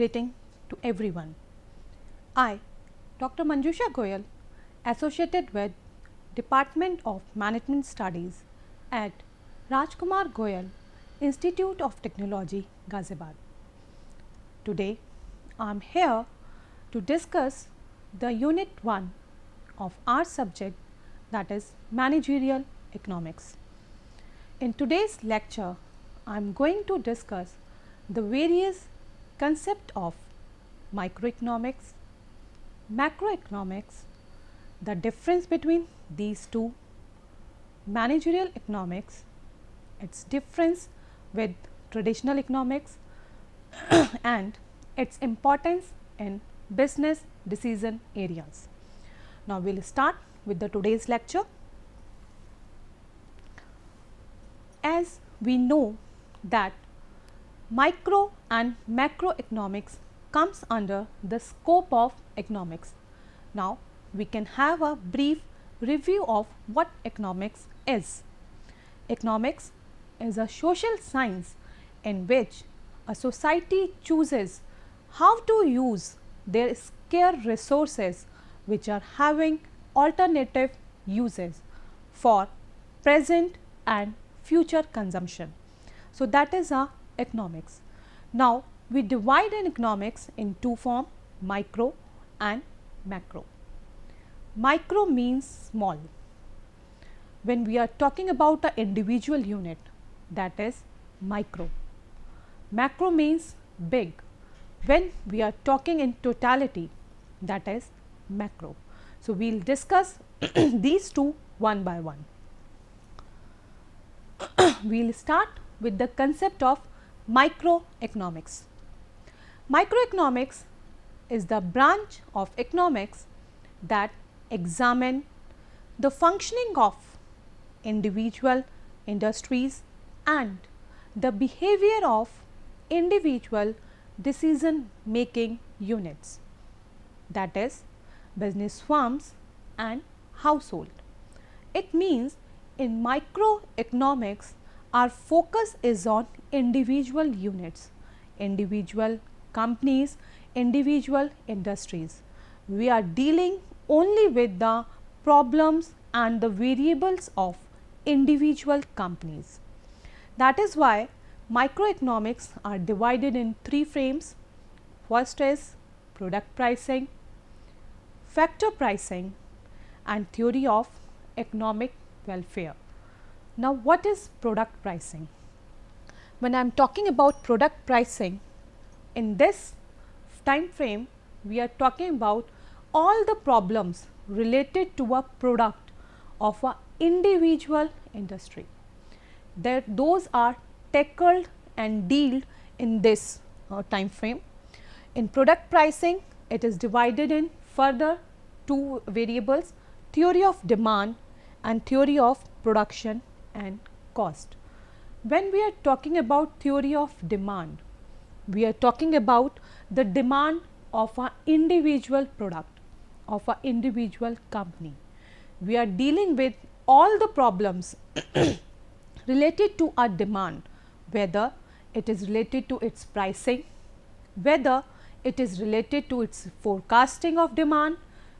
greeting to everyone. I, Dr. Manjusha Goyal, associated with Department of Management Studies at Rajkumar Goyal Institute of Technology, Ghaziabad. Today, I am here to discuss the Unit 1 of our subject, that is Managerial Economics. In today's lecture, I am going to discuss the various concepts of microeconomics, macroeconomics, the difference between these two, managerial economics, its difference with traditional economics and its importance in business decision areas. Now, we will start with the today's lecture. As we know that micro and macroeconomics comes under the scope of economics. Now, we can have a brief review of what economics is. Economics is a social science in which a society chooses how to use their scarce resources which are having alternative uses for present and future consumption. So, that is our economics. Now, we divide in economics in two forms, micro and macro. Micro means small. When we are talking about an individual unit, that is micro. Macro means big. When we are talking in totality, that is macro. So, we will discuss these two one by one. We will start with the concept of microeconomics. Microeconomics is the branch of economics that examine the functioning of individual industries and the behavior of individual decision making units, that is business firms and household. It means in microeconomics our focus is on individual units, individual companies, individual industries. We are dealing only with the problems and the variables of individual companies. That is why microeconomics are divided in three frames. First is product pricing, factor pricing and theory of economic welfare. Now, what is product pricing? When I am talking about product pricing, in this time frame we are talking about all the problems related to a product of an individual industry. Those are tackled and dealt in this time frame. In product pricing, it is divided in further two variables, theory of demand and theory of production and cost. When we are talking about theory of demand, we are talking about the demand of an individual product, of an individual company. We are dealing with all the problems related to our demand, whether it is related to its pricing, whether it is related to its forecasting of demand,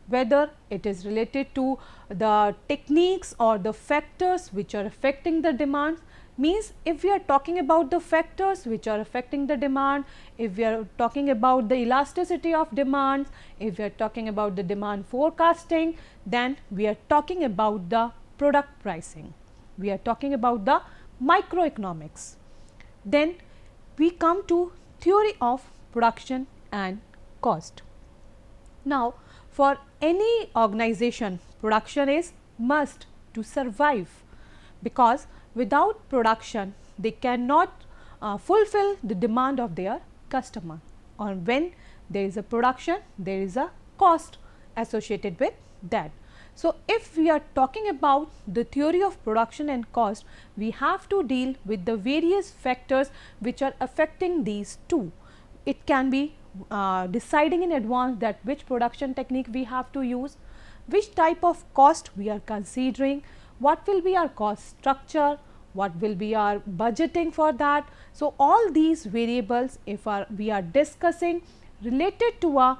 whether it is related to the techniques or the factors which are affecting the demand. Means if we are talking about the factors which are affecting the demand, if we are talking about the elasticity of demand, if we are talking about the demand forecasting, then we are talking about the product pricing. We are talking about the microeconomics. Then we come to theory of production and cost. Now, for any organization, production is must to survive, because without production they cannot fulfill the demand of their customer, or when there is a production there is a cost associated with that. So, if we are talking about the theory of production and cost, we have to deal with the various factors which are affecting these two. It can be deciding in advance that which production technique we have to use, which type of cost we are considering, what will be our cost structure, what will be our budgeting for that. So, all these variables, if we are discussing related to a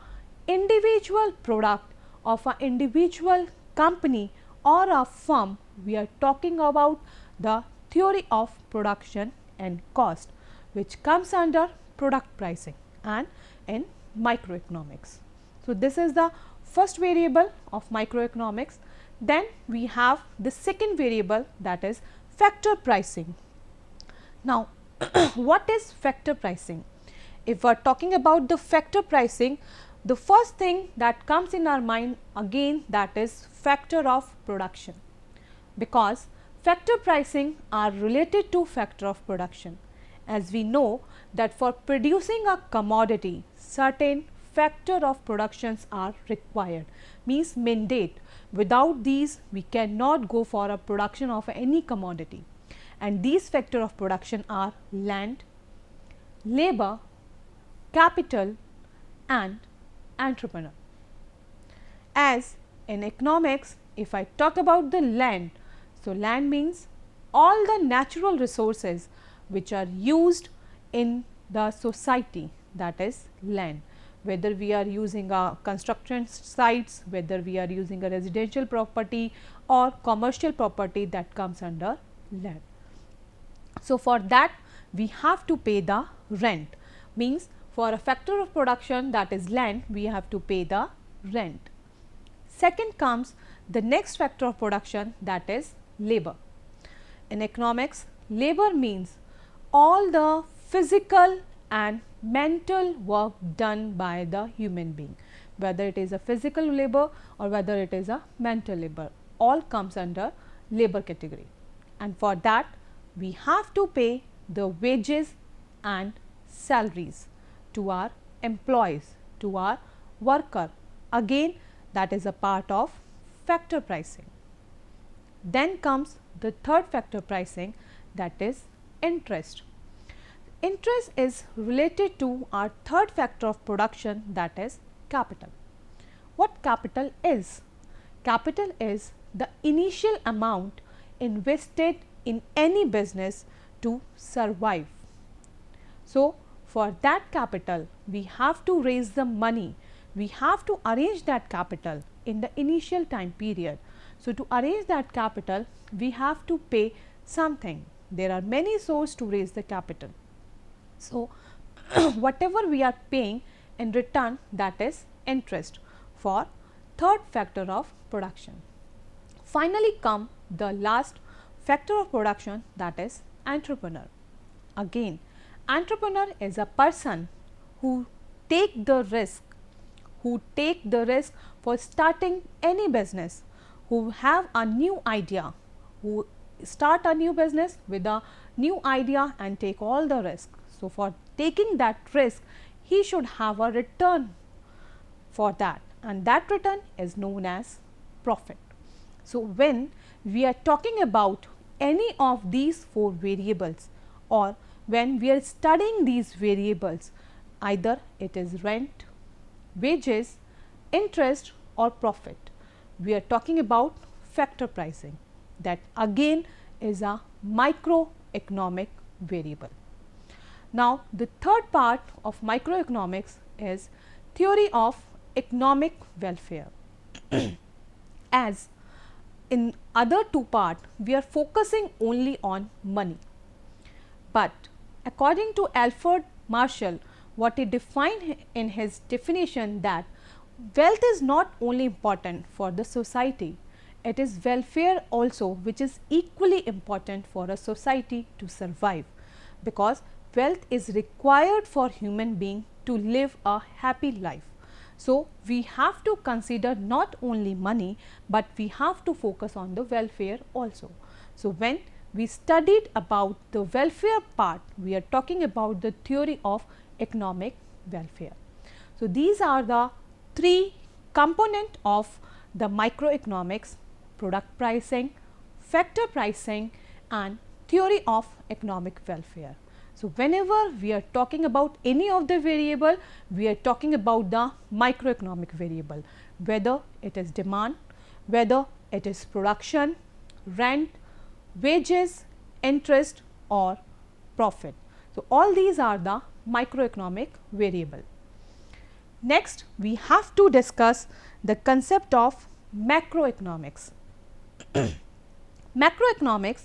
individual product of an individual company or a firm, we are talking about the theory of production and cost, which comes under product pricing and in microeconomics. So, this is the first variable of microeconomics. Then we have the second variable, that is factor pricing. Now, what is factor pricing? If we are talking about the factor pricing, the first thing that comes in our mind again, that is factor of production, because factor pricing are related to factor of production. As we know that for producing a commodity, certain factor of productions are required, means mandate. Without these, we cannot go for a production of any commodity, and these factor of production are land, labor, capital and entrepreneur. As in economics, if I talk about the land, so land means all the natural resources which are used in the society, that is land. Whether we are using a construction sites, whether we are using a residential property or commercial property, that comes under land. So, for that we have to pay the rent, means for a factor of production, that is land, we have to pay the rent. Second comes the next factor of production, that is labor. In economics, labor means all the physical and mental work done by the human being, whether it is a physical labor or whether it is a mental labor, all comes under labor category. And for that we have to pay the wages and salaries to our employees, to our worker. Again, that is a part of factor pricing. Then comes the third factor pricing, that is interest. Interest is related to our third factor of production, that is capital. What capital is? Capital is the initial amount invested in any business to survive. So, for that capital we have to raise the money, we have to arrange that capital in the initial time period. So, to arrange that capital we have to pay something. There are many sources to raise the capital. So, whatever we are paying in return, that is interest for third factor of production. Finally come the last factor of production, that is entrepreneur. Again, entrepreneur is a person who take the risk for starting any business, who have a new idea, who start a new business with a new idea and take all the risk. So, for taking that risk, he should have a return for that, and that return is known as profit. So, when we are talking about any of these four variables, or when we are studying these variables, either it is rent, wages, interest or profit, we are talking about factor pricing. That again is a microeconomic variable. Now, the third part of microeconomics is theory of economic welfare. As in other two parts, we are focusing only on money, but according to Alfred Marshall, what he defined in his definition, that wealth is not only important for the society, it is welfare also which is equally important for a society to survive, because wealth is required for human being to live a happy life. So, we have to consider not only money, but we have to focus on the welfare also. So, when we studied about the welfare part, we are talking about the theory of economic welfare. So, these are the three components of the microeconomics: product pricing, factor pricing and theory of economic welfare. So, whenever we are talking about any of the variable, we are talking about the microeconomic variable, whether it is demand, whether it is production, rent, wages, interest or profit. So, all these are the microeconomic variable. Next, we have to discuss the concept of macroeconomics. Macroeconomics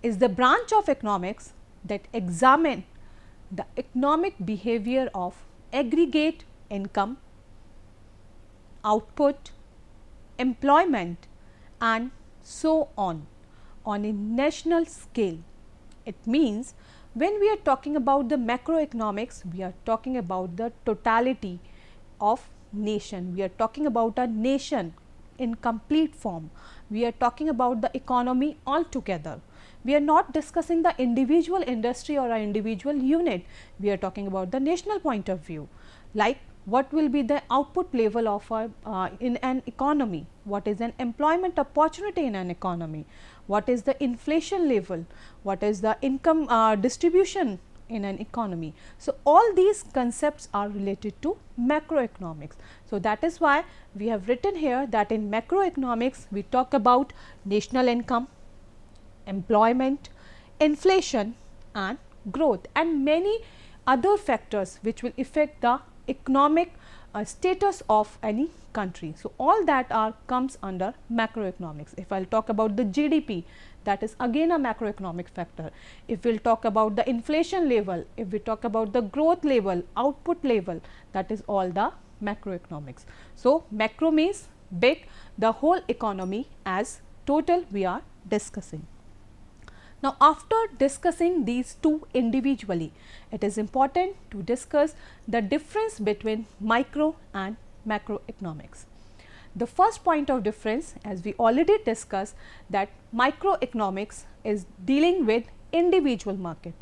is the branch of economics that examine the economic behavior of aggregate income, output, employment and so on a national scale. It means when we are talking about the macroeconomics, we are talking about the totality of nation. We are talking about a nation in complete form. We are talking about the economy altogether. We are not discussing the individual industry or an individual unit. We are talking about the national point of view, like what will be the output level of in an economy, what is an employment opportunity in an economy, what is the inflation level, what is the income distribution in an economy. So, all these concepts are related to macroeconomics. So, that is why we have written here that in macroeconomics we talk about national income, employment, inflation and growth and many other factors which will affect the economic status of any country. So, all that comes under macroeconomics. If I will talk about the GDP, that is again a macroeconomic factor. If we will talk about the inflation level, if we talk about the growth level, output level, that is all the macroeconomics. So, macro means big, the whole economy as total we are discussing. Now, after discussing these two individually, it is important to discuss the difference between micro and macroeconomics. The first point of difference, as we already discussed, that microeconomics is dealing with individual market.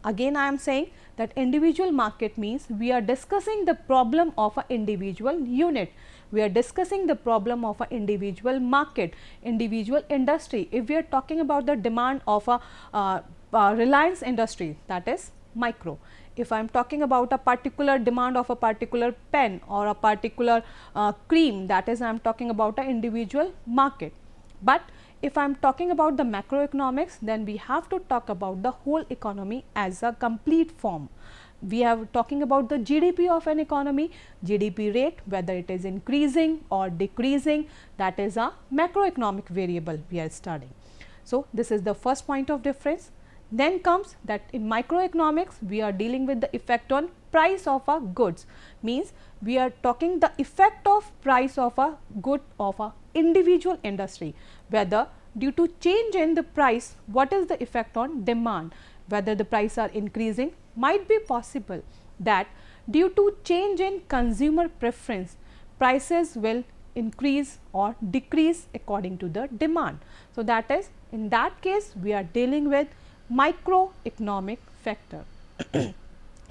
Again, I am saying that individual market means we are discussing the problem of an individual unit. We are discussing the problem of an individual market, individual industry. If we are talking about the demand of a Reliance industry, that is micro. If I am talking about a particular demand of a particular pen or a particular cream, that is I am talking about an individual market. But if I am talking about the macroeconomics, then we have to talk about the whole economy as a complete form. We are talking about the GDP of an economy, GDP rate, whether it is increasing or decreasing, that is a macroeconomic variable we are studying. So, this is the first point of difference. Then comes that in microeconomics, we are dealing with the effect on price of a goods, means we are talking the effect of price of a good of a individual industry, whether due to change in the price, what is the effect on demand, whether the price are increasing, might be possible that due to change in consumer preference, prices will increase or decrease according to the demand. So, that is in that case we are dealing with microeconomic factor.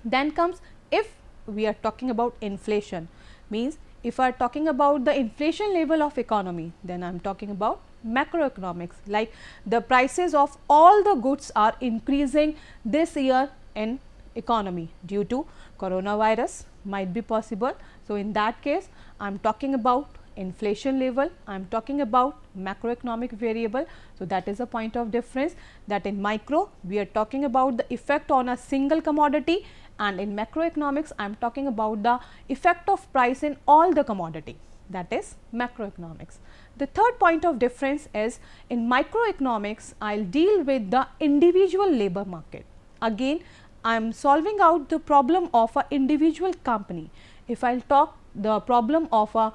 Then comes if we are talking about inflation, means if I are talking about the inflation level of economy, then I am talking about macroeconomics, like the prices of all the goods are increasing this year in economy due to coronavirus, might be possible. So, in that case I am talking about inflation level, I am talking about macroeconomic variable. So, that is a point of difference, that in micro we are talking about the effect on a single commodity, and in macroeconomics I am talking about the effect of price in all the commodity, that is macroeconomics. The third point of difference is in microeconomics I will deal with the individual labor market. Again I am solving out the problem of an individual company. If I will talk the problem of a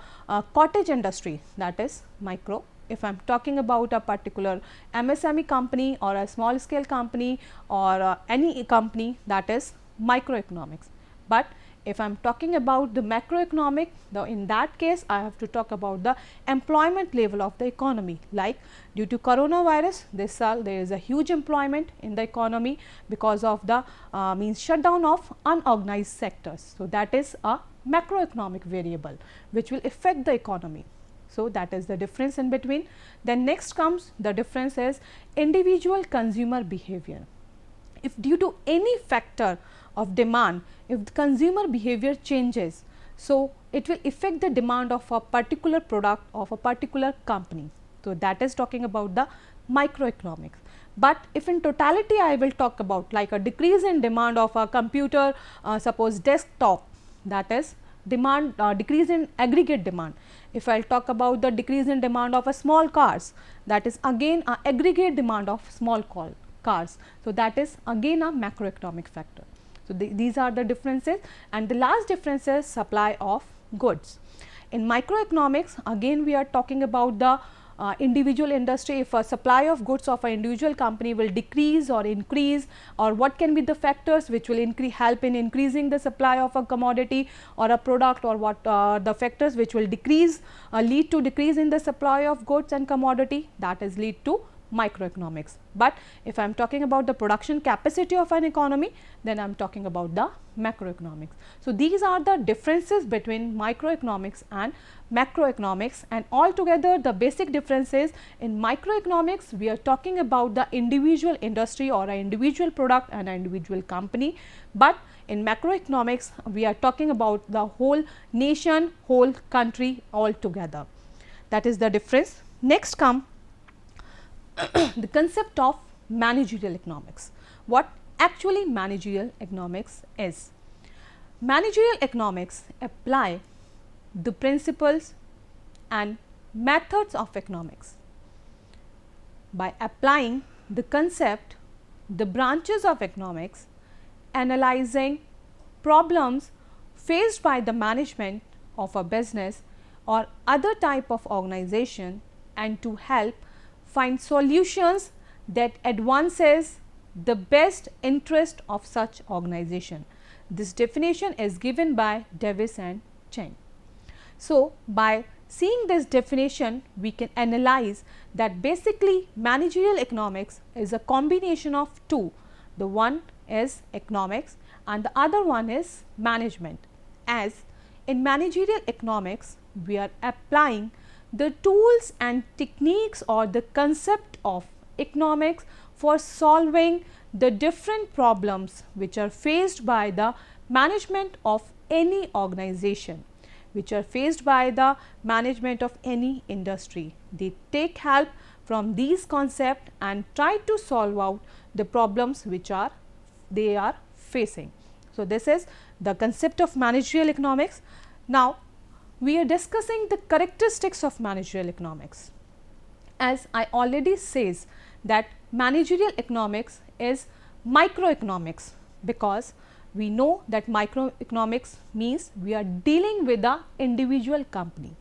cottage industry, that is micro. If I am talking about a particular MSME company or a small scale company or any company, that is microeconomics. But if I am talking about the macroeconomic, in that case I have to talk about the employment level of the economy, like due to coronavirus there is a huge employment in the economy because of the means shutdown of unorganized sectors. So, that is a macroeconomic variable which will affect the economy. So, that is the difference in between. Then next comes the difference is individual consumer behavior. If due to any factor of demand, if the consumer behavior changes, so it will affect the demand of a particular product of a particular company. So, that is talking about the microeconomics. But if in totality I will talk about like a decrease in demand of a computer, suppose desktop, that is demand decrease in aggregate demand. If I will talk about the decrease in demand of a small cars, that is again a aggregate demand of small cars. So, that is again a macroeconomic factor. So, these are the differences, and the last difference is supply of goods. In microeconomics, again we are talking about the individual industry. If a supply of goods of an individual company will decrease or increase, or what can be the factors which will help in increasing the supply of a commodity or a product, or what the factors which will decrease lead to decrease in the supply of goods and commodity, that is lead to microeconomics. But if I am talking about the production capacity of an economy, then I am talking about the macroeconomics. So, these are the differences between microeconomics and macroeconomics, and altogether the basic differences in microeconomics we are talking about the individual industry or an individual product and an individual company, but in macroeconomics we are talking about the whole nation, whole country altogether. That is the difference. Next come the concept of managerial economics. What actually managerial economics is? Managerial economics apply the principles and methods of economics. By applying the concept, the branches of economics, analyzing problems faced by the management of a business or other type of organization, and to help find solutions that advances the best interest of such organization. This definition is given by Davis and Chen. So, by seeing this definition, we can analyze that basically managerial economics is a combination of two. The one is economics and the other one is management. As in managerial economics, we are applying the tools and techniques or the concept of economics for solving the different problems which are faced by the management of any organization, which are faced by the management of any industry. They take help from these concepts and try to solve out the problems which they are facing. So, this is the concept of managerial economics. Now, we are discussing the characteristics of managerial economics. As I already says that managerial economics is microeconomics, because we know that microeconomics means we are dealing with the individual company,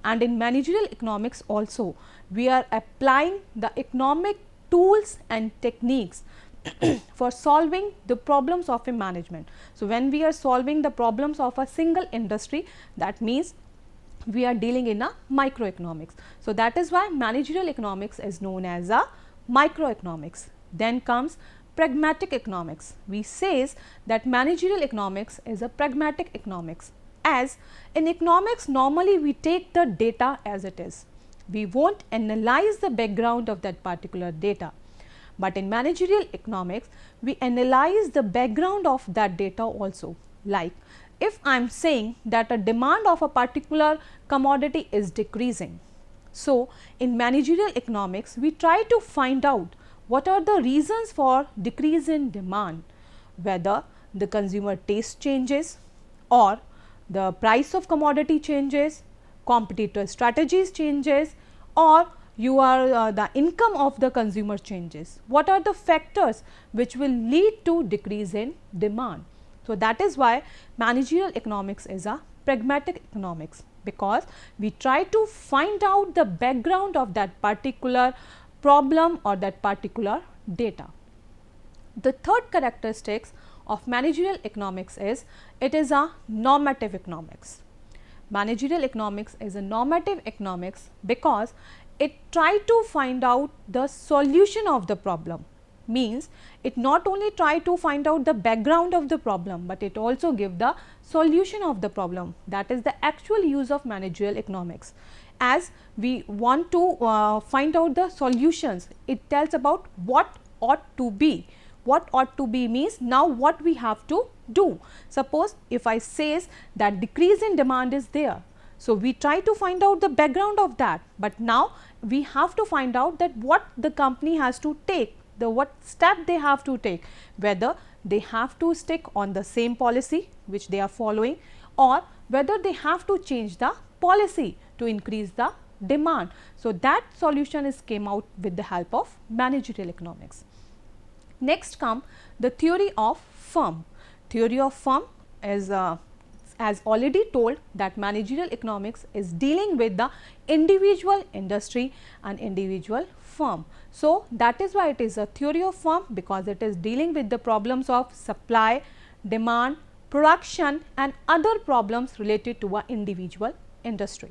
and in managerial economics also we are applying the economic tools and techniques for solving the problems of a management. So, when we are solving the problems of a single industry, that means we are dealing in a microeconomics. So, that is why managerial economics is known as a microeconomics. Then comes pragmatic economics. We says that managerial economics is a pragmatic economics, as in economics normally we take the data as it is. We won't analyze the background of that particular data, but in managerial economics we analyze the background of that data also. Like if I am saying that a demand of a particular commodity is decreasing, so in managerial economics we try to find out what are the reasons for decrease in demand, whether the consumer taste changes or the price of commodity changes, competitor strategies changes, or the income of the consumer changes. What are the factors which will lead to decrease in demand? So, that is why managerial economics is a pragmatic economics, because we try to find out the background of that particular problem or that particular data. The third characteristics of managerial economics is it is a normative economics. Managerial economics is a normative economics because it try to find out the solution of the problem. Means it not only try to find out the background of the problem, but it also give the solution of the problem. That is the actual use of managerial economics. As we want to find out the solutions, it tells about what ought to be. What ought to be means now what we have to do. Suppose if I says that decrease in demand is there, so we try to find out the background of that, but now we have to find out that what the company has to take what step they have to take, whether they have to stick on the same policy which they are following, or whether they have to change the policy to increase the demand. So, that solution is came out with the help of managerial economics. Next come the theory of firm. Theory of firm is as already told that managerial economics is dealing with the individual industry and individual firm. So, that is why it is a theory of firm, because it is dealing with the problems of supply, demand, production and other problems related to an individual industry.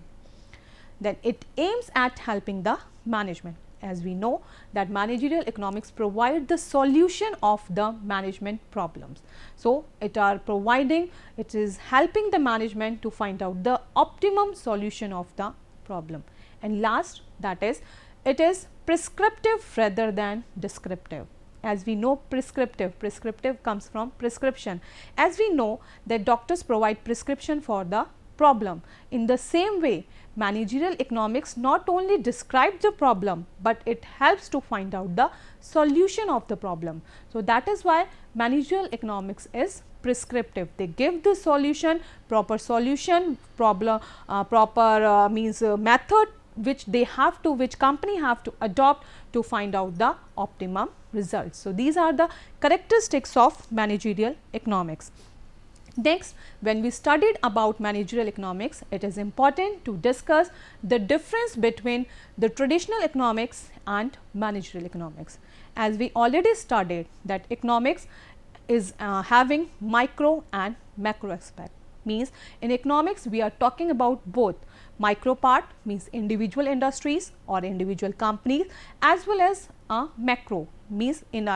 Then it aims at helping the management. As we know that managerial economics provide the solution of the management problems. So, it is helping the management to find out the optimum solution of the problem. And last, that is, it is prescriptive rather than descriptive. As we know, prescriptive comes from prescription. As we know that doctors provide prescription for the problem. In the same way, managerial economics not only describes the problem, but it helps to find out the solution of the problem. So, that is why managerial economics is prescriptive. They give the solution, proper solution, method which company have to adopt to find out the optimum results. So, these are the characteristics of managerial economics. Next, when we studied about managerial economics, it is important to discuss the difference between the traditional economics and managerial economics. As we already studied that economics is having micro and macro aspect. Means in economics we are talking about both. Micro part means individual industries or individual companies, as well as macro means in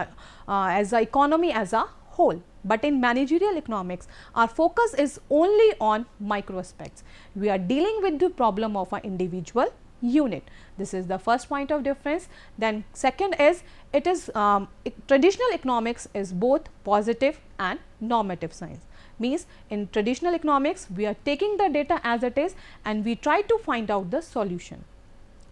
as a economy as a whole. But in managerial economics, our focus is only on micro aspects. We are dealing with the problem of an individual unit. This is the first point of difference. Then second is, it is traditional economics is both positive and normative science. Means in traditional economics, we are taking the data as it is and we try to find out the solution.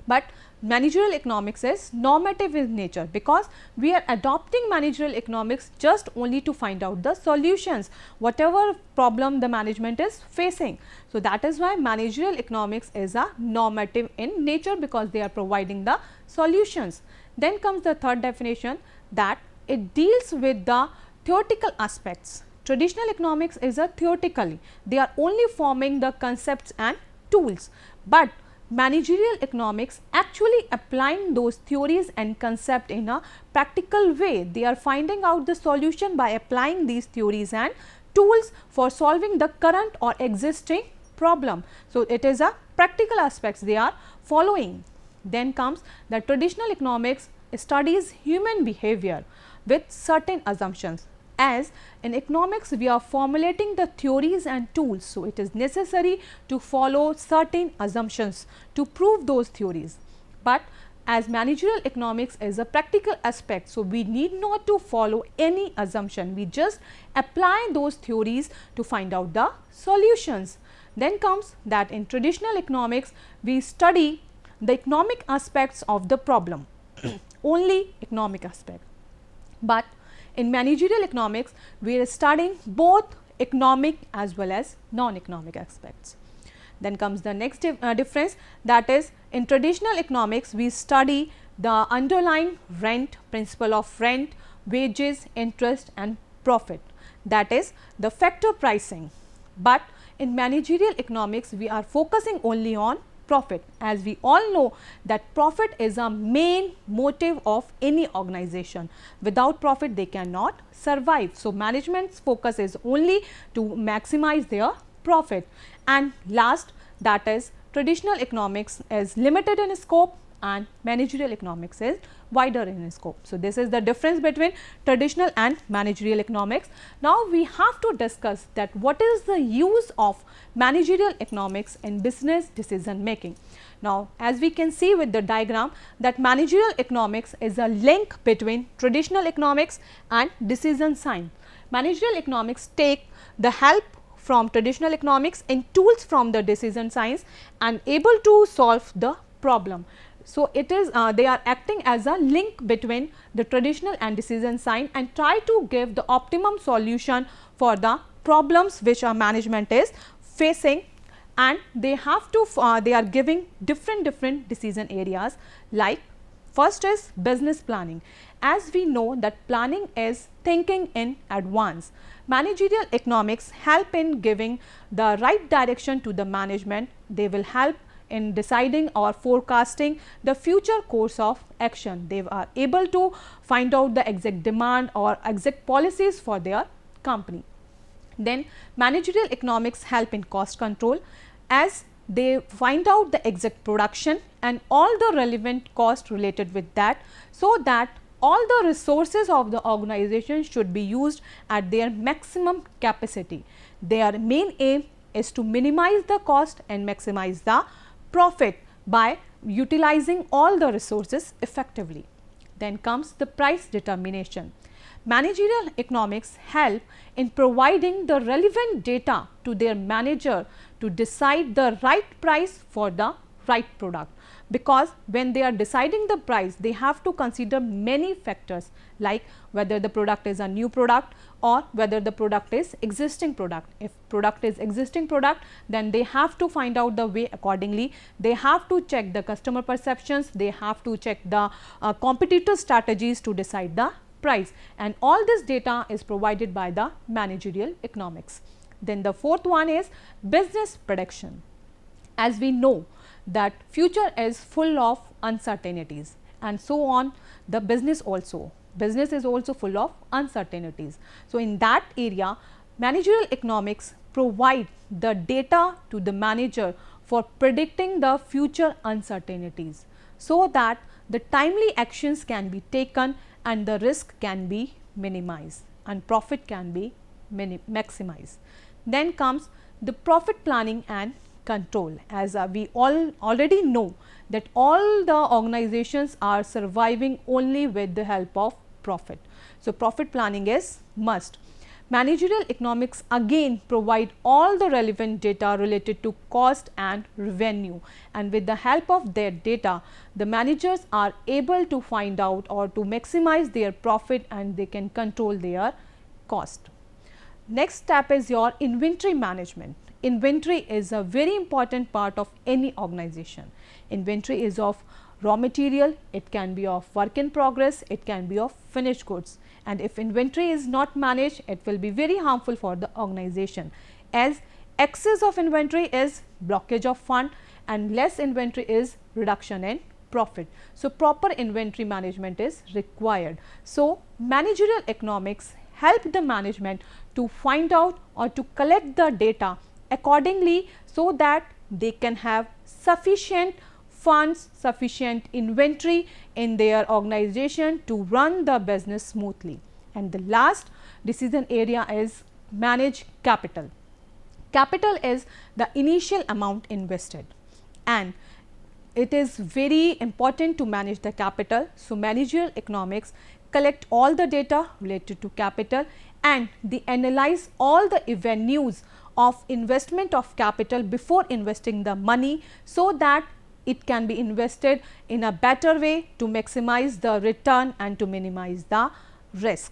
But managerial economics is normative in nature, because we are adopting managerial economics just only to find out the solutions, whatever problem the management is facing. So, that is why managerial economics is a normative in nature, because they are providing the solutions. Then comes the third definition, that it deals with the theoretical aspects. Traditional economics is a theoretically, they are only forming the concepts and tools, but managerial economics actually applying those theories and concept in a practical way. They are finding out the solution by applying these theories and tools for solving the current or existing problem. So, it is a practical aspects they are following. Then comes the traditional economics studies human behavior with certain assumptions. As in economics we are formulating the theories and tools, so it is necessary to follow certain assumptions to prove those theories. But as managerial economics is a practical aspect, so we need not to follow any assumption, we just apply those theories to find out the solutions. Then comes that in traditional economics we study the economic aspects of the problem, only economic aspect. But in managerial economics, we are studying both economic as well as non-economic aspects. Then comes the next difference, that is in traditional economics, we study the underlying rent, principle of rent, wages, interest and profit, that is the factor pricing. But in managerial economics, we are focusing only on profit, as we all know that profit is a main motive of any organization. Without profit they cannot survive. So, management's focus is only to maximize their profit. And last, that is traditional economics is limited in scope and managerial economics is wider in scope. So, this is the difference between traditional and managerial economics. Now, we have to discuss that what is the use of managerial economics in business decision making. Now, as we can see with the diagram, that managerial economics is a link between traditional economics and decision science. Managerial economics take the help from traditional economics and tools from the decision science and able to solve the problem. So, it is they are acting as a link between the traditional and decision science and try to give the optimum solution for the problems which our management is facing, and they have to they are giving different decision areas. Like first is business planning. As we know that planning is thinking in advance. Managerial economics help in giving the right direction to the management. They will help in deciding or forecasting the future course of action. They are able to find out the exact demand or exact policies for their company. Then managerial economics help in cost control, as they find out the exact production and all the relevant cost related with that, so that all the resources of the organization should be used at their maximum capacity. Their main aim is to minimize the cost and maximize the profit by utilizing all the resources effectively. Then comes the price determination. Managerial economics help in providing the relevant data to their manager to decide the right price for the right product, because when they are deciding the price, they have to consider many factors, like whether the product is a new product or whether the product is existing product. If product is existing product, then they have to find out the way accordingly. They have to check the customer perceptions, they have to check the competitor strategies to decide the price, and all this data is provided by the managerial economics. Then the fourth one is business prediction. As we know that future is full of uncertainties, and so on the business also. Business is also full of uncertainties. So, in that area, managerial economics provide the data to the manager for predicting the future uncertainties, so that the timely actions can be taken and the risk can be minimized and profit can be maximized. Then comes the profit planning and control. As we all already know that all the organizations are surviving only with the help of profit. So, profit planning is must. Managerial economics again provide all the relevant data related to cost and revenue, and with the help of their data, the managers are able to find out or to maximize their profit, and they can control their cost. Next step is your inventory management. Inventory is a very important part of any organization. Inventory is of raw material, it can be of work in progress, it can be of finished goods, and if inventory is not managed, it will be very harmful for the organization, as excess of inventory is blockage of fund and less inventory is reduction in profit. So, proper inventory management is required. So, managerial economics help the management to find out or to collect the data accordingly, so that they can have sufficient funds, sufficient inventory in their organization to run the business smoothly. And the last decision area is manage capital. Capital is the initial amount invested, and it is very important to manage the capital. So, managerial economics collect all the data related to capital, and they analyze all the avenues of investment of capital before investing the money, so that it can be invested in a better way to maximize the return and to minimize the risk.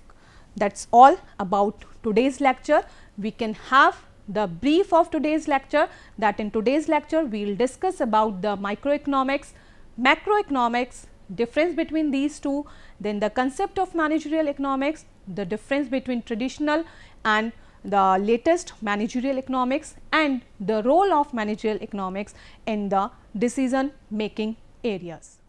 That is all about today's lecture. We can have the brief of today's lecture, that in today's lecture we will discuss about the microeconomics, macroeconomics, difference between these two, then the concept of managerial economics, the difference between traditional and the latest managerial economics, and the role of managerial economics in the decision making areas.